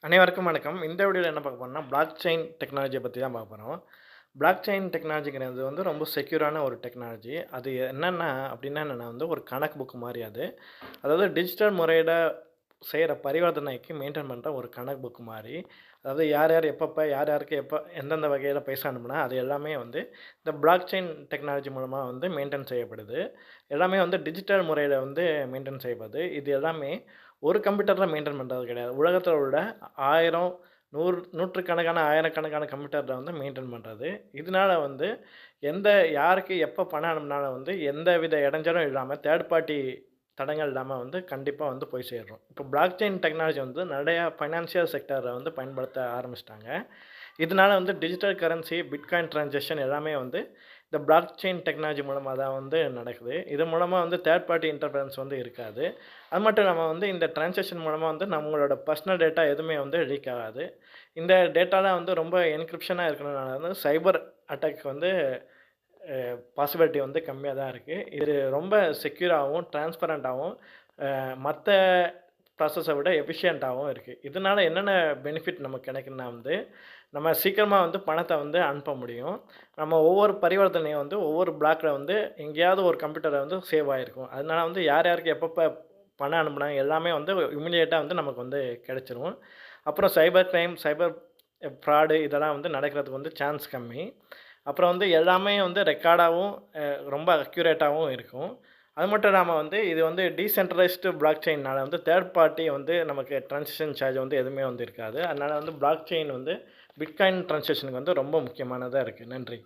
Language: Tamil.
அனைவருக்கும் வணக்கம். இந்த வீடியோல என்ன பார்க்க போறோம்னா, பிளாக் செயின் டெக்னாலஜிய பத்தி தான் பார்க்க போறோம். பிளாக் செயின் டெக்னாலஜிங்கிறது வந்து ரொம்ப செக்யூரான ஒரு டெக்னாலஜி. அது என்னன்னா அப்படின்னா என்னன்னா வந்து ஒரு கணக்கு புக் மாரி அது. அதாவது டிஜிட்டல் முறையில செய்ற பரிவர்த்தனைக்கு மெயின்டெயின் பண்ற ஒரு கணக்கு புக் மாரி. அதாவது யார் யார் எப்பப்ப, யார் யாருக்கு எப்ப எந்தெந்த வகையில பைசா அனுப்புனா, அது எல்லாமே வந்து இந்த பிளாக் செயின் டெக்னாலஜி மூலமா வந்து மெயின்டெயின் செய்யப்படுது. எல்லாமே வந்து டிஜிட்டல் முறையில வந்து மெயின்டெயின் செய்யப்படுது. இது எல்லாமே ஒரு கம்ப்யூட்டர்ல மெயின்டெயின் பண்றது கிடையாது. உலகத்தில உள்ள 1000, 100 நூற்றுக்கணக்கான, ஆயிரக்கணக்கான கம்ப்யூட்டர்ல வந்து மெயின்டெயின் பண்றது. இதனால வந்து எந்த யாருக்கு எப்ப பணம் அனுப்புனாலும் வந்து எந்தவித இடைஞ்சலும் இல்லாம, தேர்ட் பார்ட்டி தடங்கல் இல்லாம வந்து கண்டிப்பா வந்து போய் சேரும். இப்போ பிளாக் செயின் டெக்னாலஜி வந்து நெறையா ஃபைனான்சியல் செக்டார்ல வந்து பயன்படுத்த ஆரம்பிச்சுட்டாங்க. இதனால வந்து டிஜிட்டல் கரன்சி, பிட்காயின் டிரான்சாக்ஷன் எல்லாமே வந்து இந்த பிளாக் செயின் டெக்னாலஜி மூலமா தான் வந்து நடக்குது. இது மூலமா வந்து தேர்ட் பார்ட்டி இன்டர்ஃபரன்ஸ் வந்து இருக்காது. அது மட்டும் இல்லாம வந்து இந்த டிரான்சாக்ஷன் மூலமா வந்து நம்மளோட பர்சனல் டேட்டா எதுவுமே வந்து லீக் ஆகாது. இந்த டேட்டாலாம் வந்து ரொம்ப என்கிரிப்ஷனா இருக்கறனால வந்து சைபர் அட்டாக் வந்து பாசிபிலிட்டி வந்து கம்மியா தான் இருக்கு. இது ரொம்ப செக்யூராவும், டிரான்ஸ்பரண்டாவும் மத்த ப்ராசஸ விட எஃபிஷியன்ட்டாவும் இருக்கு. இதனால என்னென்ன பெனிஃபிட் நமக்கு கிடைக்கும்னா வந்து, நம்ம சீக்கிரமா வந்து பணத்த வந்து அனுப்ப முடியும். நம்ம ஒவ்வொரு பரிவர்த்தனையும் வந்து ஒவ்வொரு பிளாக்ல வந்து எங்கேயாவது ஒரு கம்ப்யூட்டர்ல வந்து சேவ் ஆயிருக்கும். அதனால வந்து யார் யாருக்கு எப்பப்ப பணம் அனுப்புனாங்க எல்லாமே வந்து இமிடியேட்டா வந்து நமக்கு வந்து கிடைச்சிரும். அப்புறம் சைபர் கிரைம், சைபர் ஃப்ராடு இதெல்லாம் வந்து நடக்கிறதுக்கு வந்து சான்ஸ் கம்மி. அப்புறம் வந்து எல்லாமே வந்து ரெக்கார்டாவும், ரொம்ப அக்யூரேட்டாவும் இருக்கும். அது மட்டும் இல்லாம வந்து இது வந்து டீசென்ட்ரலைஸ்டு பிளாக் செயின்னால வந்து தேர்ட் பார்ட்டி வந்து நமக்கு டிரான்சாக்ஷன் சார்ஜ் வந்து எதுவுமே வந்து இருக்காது. அதனால வந்து பிளாக் செயின் வந்து பிட்காயின் டிரான்சாக்ஷனுக்கு வந்து ரொம்ப முக்கியமானதா இருக்கு. நன்றி.